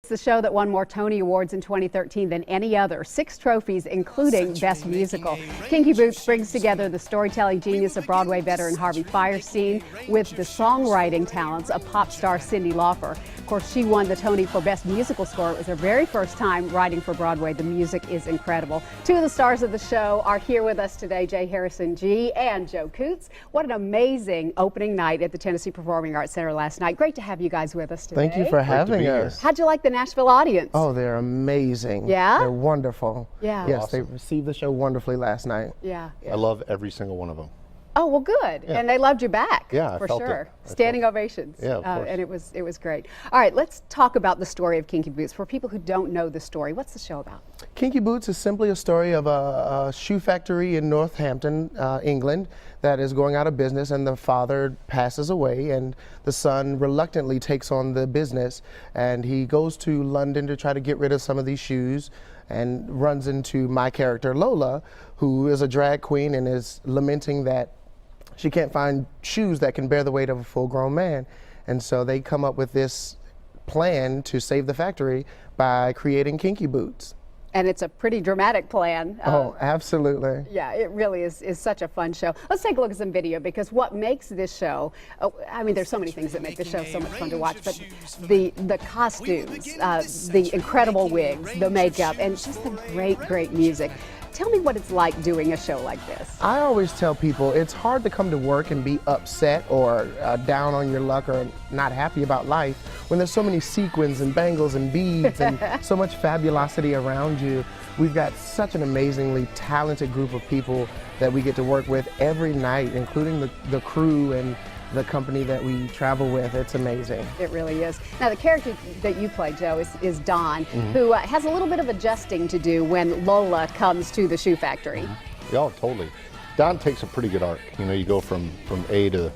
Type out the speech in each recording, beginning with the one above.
the show that won more Tony Awards in 2013 than any other. 6 trophies, including Best Musical. Kinky Boots brings together the storytelling genius of Broadway veteran Harvey Fierstein with the songwriting talents of pop star Cyndi Lauper. Of course, she won the Tony for Best Musical Score. It was her very first time writing for Broadway. The music is incredible. 2 of the stars of the show are here with us today, Jay Harrison G. and Joe Coots. What an amazing opening night at the Tennessee Performing Arts Center last night. Great to have you guys with us today. Thank you for having us. How'd you like the Nashville audience? Oh, they're amazing. Yeah? They're wonderful. Yeah. Yes, Awesome. they received the show wonderfully last night. Yeah. I love every single one of them. Oh, well, good. Yeah. And they loved you back. Yeah, I for felt it. sure. I Standing felt ovations. Yeah, of course. And it was great. All right, let's talk about the story of Kinky Boots. For people who don't know the story, what's the show about? Kinky Boots is simply a story of a shoe factory in Northampton, England, that is going out of business, and the father passes away, and the son reluctantly takes on the business, and he goes to London to try to get rid of some of these shoes, and runs into my character Lola, who is a drag queen and is lamenting that she can't find shoes that can bear the weight of a full-grown man. And so they come up with this plan to save the factory by creating Kinky Boots. And it's a pretty dramatic plan. Oh, absolutely. Yeah, it really is such a fun show. Let's take a look at some video, because what makes this show, I mean, there's so many things that make the show so much fun to watch, but the costumes, the incredible wigs, the makeup, and just the great music. Tell me what it's like doing a show like this. I always tell people it's hard to come to work and be upset or down on your luck or not happy about life when there's so many sequins and bangles and beads and so much fabulosity around you. We've got such an amazingly talented group of people that we get to work with every night, including the crew and the company that we travel with. It's amazing. It really is. Now, the character that you play, Joe, is Don, who has a little bit of adjusting to do when Lola comes to the shoe factory. Yeah, totally. Don takes a pretty good arc. You know, you go from A to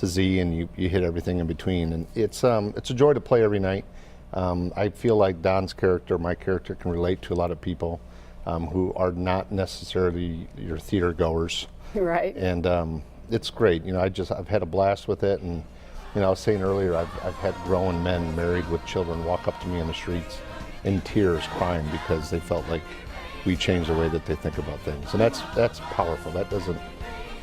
Z, and you hit everything in between, and it's a joy to play every night. I feel like Don's character, my character, can relate to a lot of people who are not necessarily your theater goers. Right. And it's great. You know, I've had a blast with it, and you know, I was saying earlier, I've had grown men married with children walk up to me in the streets in tears, crying because they felt like we changed the way that they think about things, and that's powerful. That doesn't.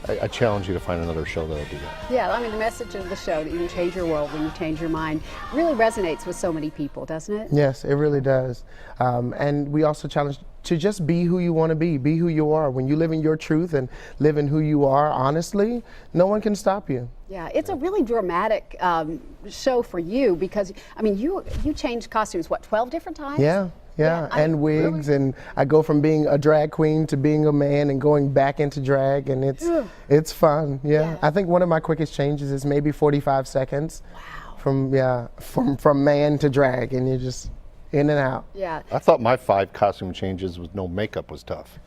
I challenge you to find another show that'll do that. Yeah, I mean, the message of the show that you can change your world when you change your mind really resonates with so many people, doesn't it? Yes, it really does. And we also challenge to just be who you want to be who you are. When you live in your truth and live in who you are honestly, no one can stop you. Yeah, it's a really dramatic show for you, because, I mean, you changed costumes, what, 12 different times? Yeah, and wigs, really? And I go from being a drag queen to being a man and going back into drag, and it's fun. Yeah, I think one of my quickest changes is maybe 45 seconds. Wow. From man to drag, and you're just in and out. Yeah. I thought my 5 costume changes with no makeup was tough.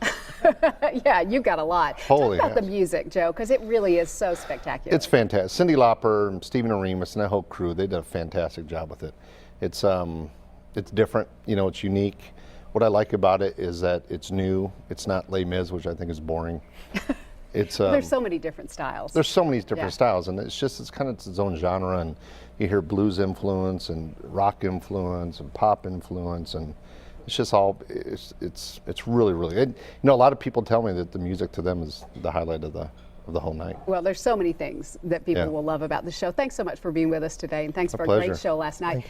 Yeah, you got a lot. Holy Talk about the music, Joe, because it really is so spectacular. It's fantastic. Cyndi Lauper, and Stephen Aremus, and that whole crew, they did a fantastic job with it. It's different, you know, it's unique. What I like about it is that it's new. It's not Les Mis, which I think is boring. It's there's so many different styles. There's so many different styles, and it's kind of its own genre, and you hear blues influence and rock influence and pop influence, and it's just all it's really good. You know, a lot of people tell me that the music to them is the highlight of the whole night. Well, there's so many things that people will love about the show. Thanks so much for being with us today, and thanks for a pleasure. great show last night.